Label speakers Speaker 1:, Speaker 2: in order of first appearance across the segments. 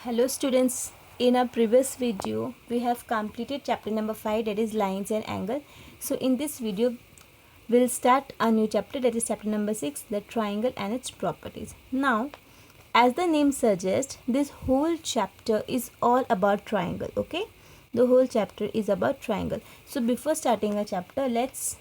Speaker 1: Hello students, in our previous video we have completed chapter number 5, that is lines and angle. So in this video we'll start a new chapter, that is chapter number 6, the triangle and its properties. Now as the name suggests, this whole chapter is all about triangle. Okay, the whole chapter is about triangle. So before starting a chapter, let's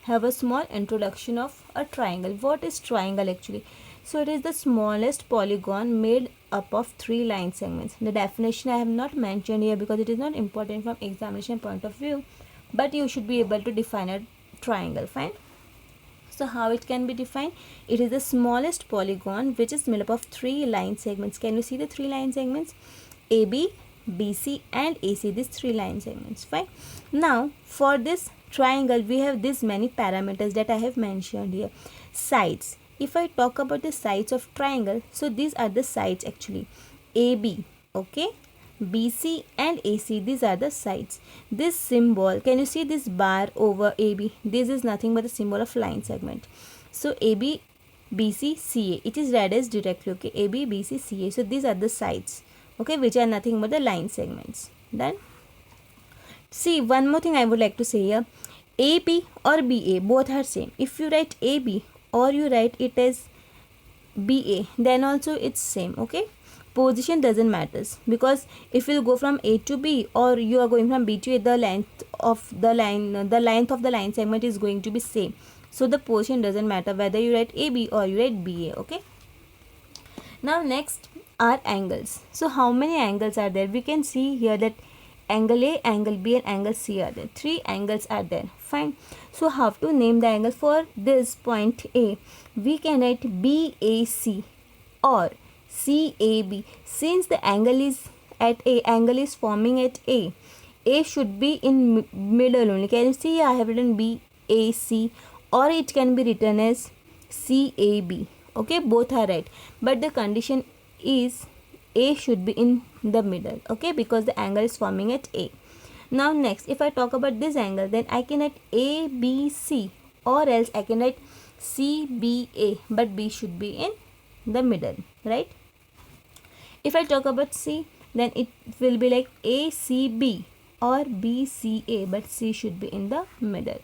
Speaker 1: have a small introduction of a triangle. What is triangle actually? So it is the smallest polygon made up of 3 line segments. The definition I have not mentioned here because it is not important from examination point of view, but you should be able to define a triangle. Fine. So how it can be defined? It is the smallest polygon which is made up of 3 line segments. Can you see the 3 line segments? AB, BC and AC, these 3 line segments. Fine. Now for this triangle we have this many parameters that I have mentioned here. Sides. If I talk about the sides of triangle, so these are the sides actually. AB, okay, BC and AC, these are the sides. This symbol, can you see this bar over AB? This is nothing but the symbol of line segment. So AB, BC, CA, it is read as directly, okay, AB, BC, CA. So these are the sides, okay, which are nothing but the line segments. Then see, one more thing I would like to say here. AB or BA, both are same. If you write AB or you write it as BA, then also it's same. Okay, position doesn't matters, because if you go from A to B or you are going from B to A, the length of the line segment is going to be same. So the position doesn't matter whether you write AB or you write BA. Okay, now next are angles. So how many angles are there? We can see here that angle A, angle B and angle C are there. 3 angles are there. Fine. So how to name the angle? For this point A, we can write BAC or CAB. Since the angle is at A, angle is forming at A should be in middle only. Can you see I have written BAC, or it can be written as CAB. Okay, both are right, but the condition is A should be in the middle, okay, because the angle is forming at A. Now next, if I talk about this angle, then I can write ABC, or else I can write CBA, but B should be in the middle, right? If I talk about C, then it will be like ACB or BCA, but C should be in the middle,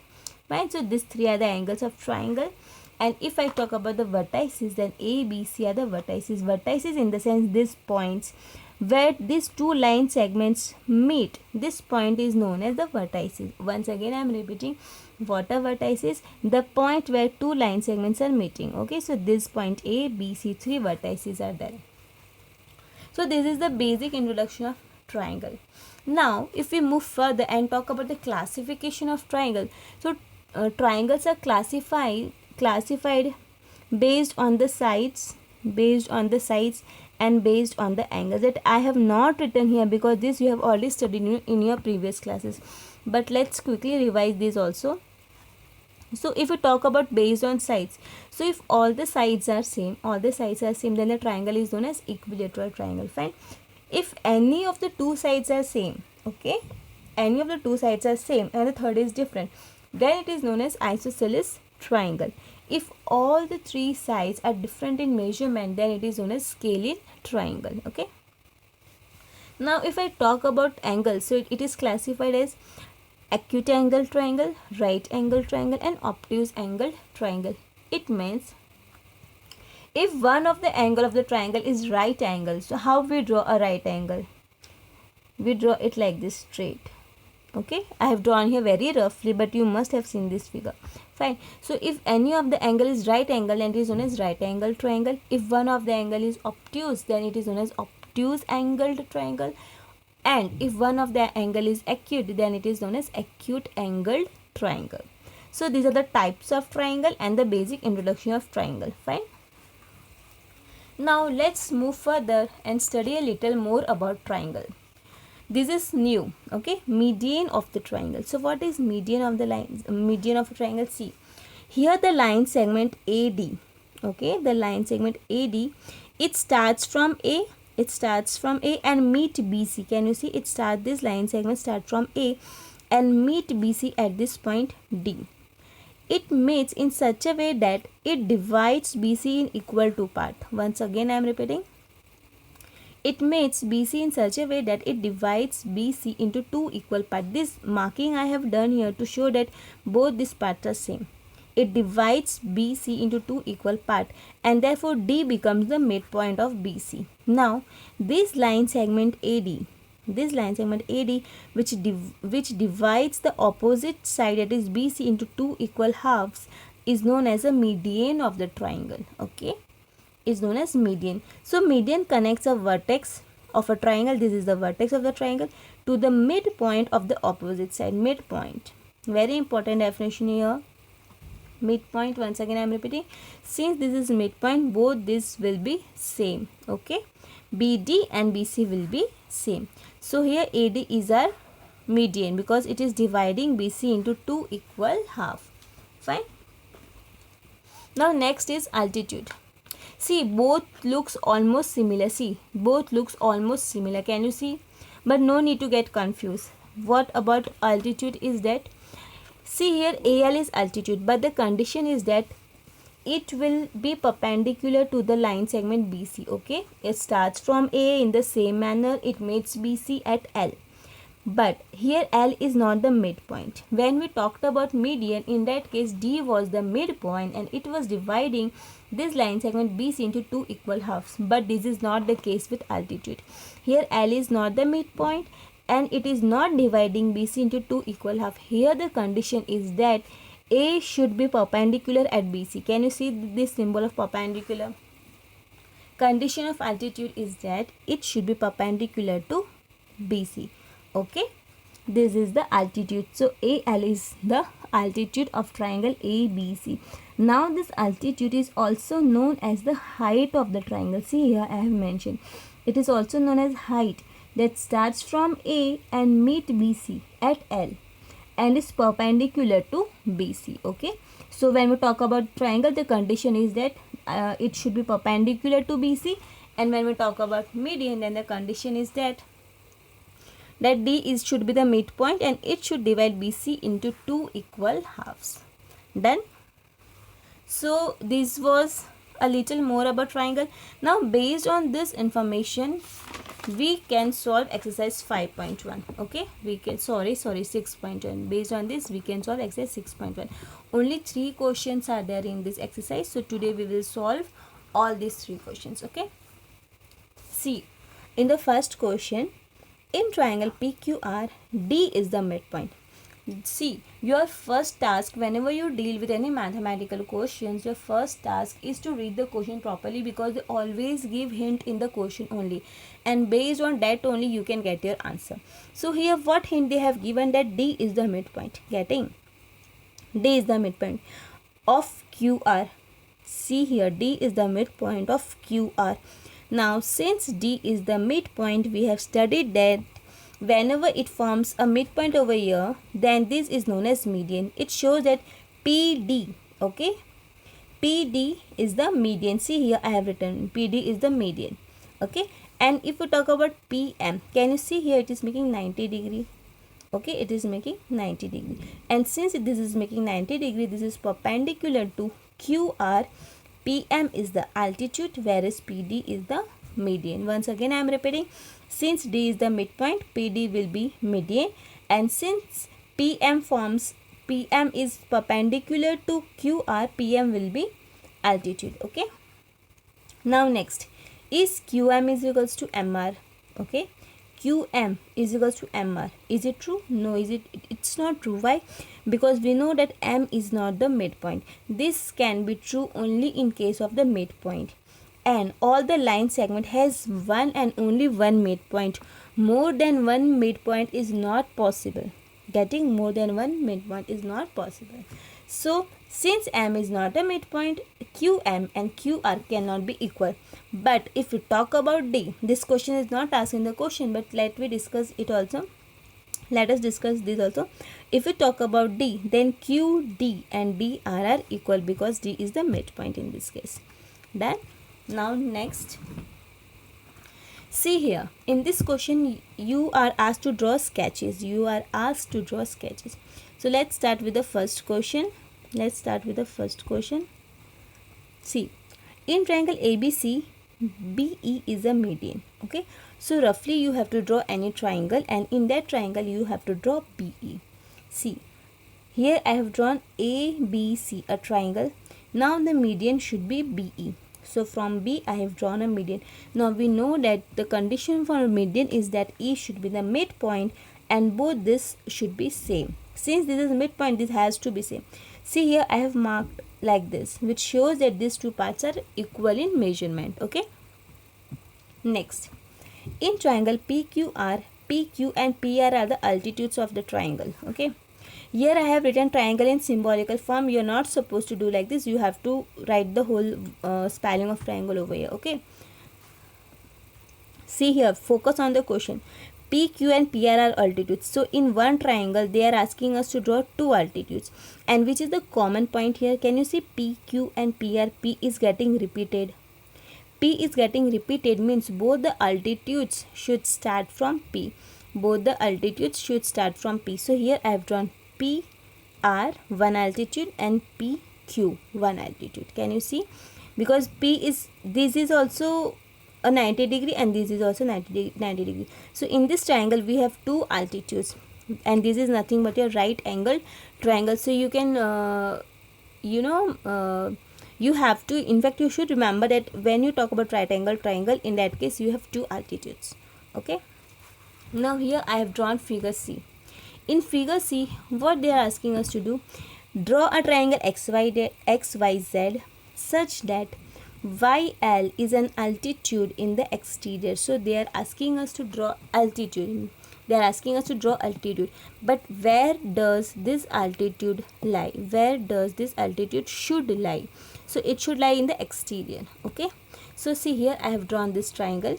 Speaker 1: right? So these 3 are the angles of triangle. And if I talk about the vertices, then A, B, C are the vertices. Vertices in the sense these points where these 2 line segments meet. This point is known as the vertices. Once again I am repeating, what are vertices? The point where 2 line segments are meeting. Okay, so this point A, B, C, 3 vertices are there. So this is the basic introduction of triangle. Now if we move further and talk about the classification of triangle, so triangles are classified based on the sides and based on the angles, that I have not written here because this you have already studied in your previous classes, but let's quickly revise this also. So if we talk about based on sides, so if all the sides are same, then the triangle is known as equilateral triangle. Fine. If any of the 2 sides are same, okay, any of the 2 sides are same and the third is different, then it is known as isosceles triangle. If all the 3 sides are different in measurement, then it is known as scalene triangle. Okay, now if I talk about angles, so it is classified as acute angle triangle, right angle triangle and obtuse angle triangle. It means if one of the angle of the triangle is right angle, so how we draw a right angle? We draw it like this, straight. Okay, I have drawn here very roughly, but you must have seen this figure. Fine. So if any of the angle is right angle, then it is known as right angle triangle. If one of the angle is obtuse, then it is known as obtuse angled triangle. And if one of the angle is acute, then it is known as acute angled triangle. So these are the types of triangle and the basic introduction of triangle. Fine. Now let's move further and study a little more about triangle. This is new, okay, median of the triangle. So what is median of the line, median of a triangle? See, here the line segment AD, okay, the line segment AD, it starts from A and meet BC. Can you see? It starts, this line segment start from A and meet BC at this point D. It meets in such a way that it divides BC in equal 2 parts. Once again I am repeating, it meets BC in such a way that it divides BC into two equal parts. This marking I have done here to show that both these parts are same. It divides BC into two equal parts, and therefore D becomes the midpoint of BC. Now this line segment AD, which divides the opposite side, that is BC, into two equal halves, is known as a median of the triangle. Okay, is known as median. So median connects a vertex of a triangle, this is the vertex of the triangle, to the midpoint of the opposite side. Midpoint, very important definition here. Midpoint, once again I am repeating, since this is midpoint, both this will be same. Okay, BD and BC will be same. So here AD is our median because it is dividing BC into two equal half. Fine. Now next is altitude. See, both looks almost similar. Can you see? But no need to get confused. What about altitude is that, see here AL is altitude, but the condition is that it will be perpendicular to the line segment BC. Okay, it starts from A, in the same manner it meets BC at L. But here L is not the midpoint. When we talked about median, in that case D was the midpoint and it was dividing this line segment BC into two equal halves. But this is not the case with altitude. Here L is not the midpoint and it is not dividing BC into two equal halves. Here the condition is that A should be perpendicular at BC. Can you see this symbol of perpendicular? Condition of altitude is that it should be perpendicular to BC. Okay, this is the altitude. So AL is the altitude of triangle ABC. Now this altitude is also known as the height of the triangle. See here I have mentioned it is also known as height, that starts from A and meet BC at L and is perpendicular to BC. Okay, so when we talk about triangle, the condition is that it should be perpendicular to BC, and when we talk about median, then the condition is that D should be the midpoint and it should divide BC into two equal halves. Done. So this was a little more about triangle. Now based on this information, we can solve exercise 5.1. okay, we can 6.1. based on this we can solve exercise 6.1. only 3 questions are there in this exercise, so today we will solve all these 3 questions. Okay, see, in the first question, in triangle PQR, D is the midpoint. See, your first task whenever you deal with any mathematical questions, your first task is to read the question properly, because they always give hint in the question only, and based on that only you can get your answer. So here what hint they have given, that D is the midpoint. Getting? D is the midpoint of QR. See here, D is the midpoint of QR. Now since D is the midpoint, we have studied that whenever it forms a midpoint over here, then this is known as median. It shows that PD, okay, PD is the median. See here I have written PD is the median. Okay, and if we talk about PM, can you see here it is making 90 degree. Okay, it is making 90 degree, and since this is making 90 degree, this is perpendicular to QR. PM is the altitude, whereas PD is the median. Once again I am repeating, since D is the midpoint, PD will be median, and since PM is perpendicular to QR, PM will be altitude. Okay, now next, is QM is equals to MR? Okay, QM is equals to MR. Is it true? No, it's not true. Why? Because we know that M is not the midpoint. This can be true only in case of the midpoint, and all the line segment has one and only one midpoint. More than one midpoint is not possible. Getting? More than one midpoint is not possible. So since M is not a midpoint, QM and QR cannot be equal. But if we talk about D, this question is not asked in the question, but let me discuss it also. Let us discuss this also. If we talk about D, then QD and DR are equal, because D is the midpoint in this case. Done. Now next, see here, in this question you are asked to draw sketches. So let's start with the first question. See, in triangle ABC, BE is a median. Okay, so roughly you have to draw any triangle, and in that triangle you have to draw BE. See, here I have drawn ABC, a triangle. Now the median should be BE. So from B I have drawn a median. Now we know that the condition for a median is that E should be the midpoint and both this should be same. Since this is midpoint, this has to be same. See, here I have marked like this, which shows that these two parts are equal in measurement. Okay. Next, in triangle PQR, PQ and PR are the altitudes of the triangle. Okay. Here I have written triangle in symbolical form. You are not supposed to do like this. You have to write the whole spelling of triangle over here. Okay. See here, focus on the question. P, Q and PR are altitudes. So in one triangle, they are asking us to draw two altitudes. And which is the common point here? Can you see P, Q and PR? P is getting repeated. P is getting repeated means both the altitudes should start from P. Both the altitudes should start from P. So here I have drawn PR, one altitude, and PQ, one altitude. Can you see? Because this is also a 90 degree and this is also 90 degree. So in this triangle we have two altitudes and this is nothing but a right angled triangle. So you can you have to, in fact you should remember that when you talk about right angle triangle, in that case you have two altitudes. Okay. Now here I have drawn figure C. In figure C, what they are asking us to do, draw a triangle XYZ such that YL is an altitude in the exterior. So they are asking us to draw altitude. They are asking us to draw altitude. But where does this altitude lie? Where does this altitude should lie? So it should lie in the exterior. Okay. So see here I have drawn this triangle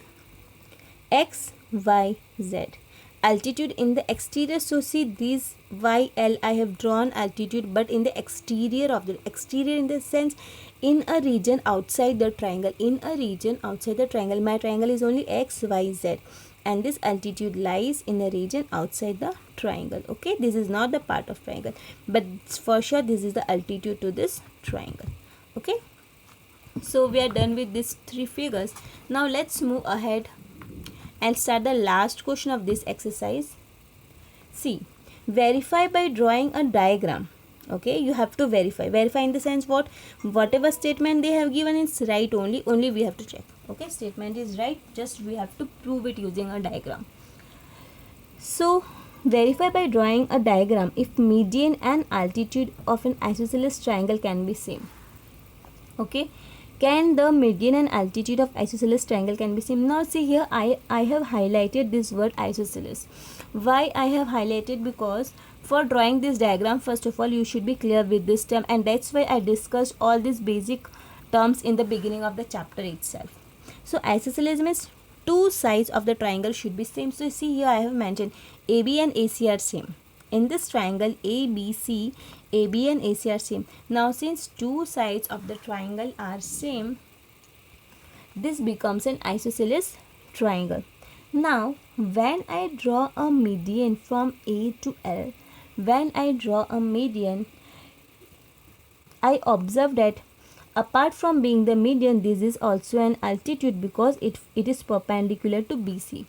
Speaker 1: XYZ. Altitude in the exterior. So see this YL I have drawn altitude but in the exterior of the exterior, in the sense in a region outside the triangle. In a region outside the triangle. My triangle is only XYZ and this altitude lies in a region outside the triangle. Okay, this is not the part of triangle but for sure this is the altitude to this triangle. Okay, so we are done with these three figures. Now let's move ahead and start the last question of this exercise. See, verify by drawing a diagram. Okay, you have to verify in the sense whatever statement they have given is right, only we have to check. Okay, statement is right, just we have to prove it using a diagram. So verify by drawing a diagram if median and altitude of an isosceles triangle can be same. Okay, can the median and altitude of isosceles triangle can be same? Now see here I have highlighted this word isosceles. Why I have highlighted? Because for drawing this diagram, first of all you should be clear with this term, and that's why I discussed all these basic terms in the beginning of the chapter itself. So isosceles means two sides of the triangle should be same. So see here I have mentioned AB and AC are same. In this triangle ABC, AB and AC are same. Now since two sides of the triangle are same, this becomes an isosceles triangle. Now when I draw a median from A to L, when I draw a median, I observe that apart from being the median, this is also an altitude because it is perpendicular to BC.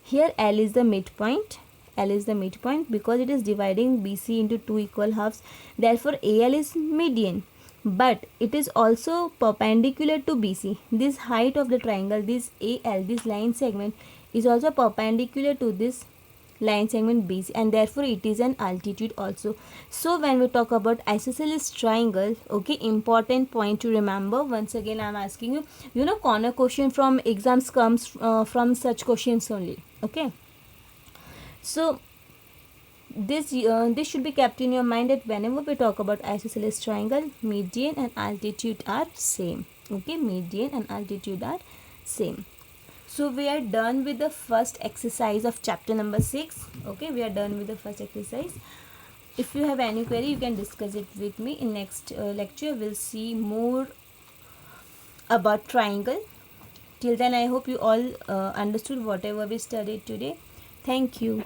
Speaker 1: Here L is the midpoint. L is the midpoint because it is dividing BC into two equal halves. Therefore AL is median, but it is also perpendicular to BC. This height of the triangle, this AL, this line segment is also perpendicular to this line segment BC, and therefore it is an altitude also. So when we talk about isosceles triangle, okay, important point to remember. Once again I am asking you, corner question from exams comes from such questions only. Okay, so this should be kept in your mind that whenever we talk about isosceles triangle, median and altitude are same. Okay, median and altitude are same. So we are done with the first exercise of chapter number 6. Okay, we are done with the first exercise. If you have any query, you can discuss it with me. In next lecture, we'll see more about triangle. Till then, I hope you all understood whatever we studied today. Thank you.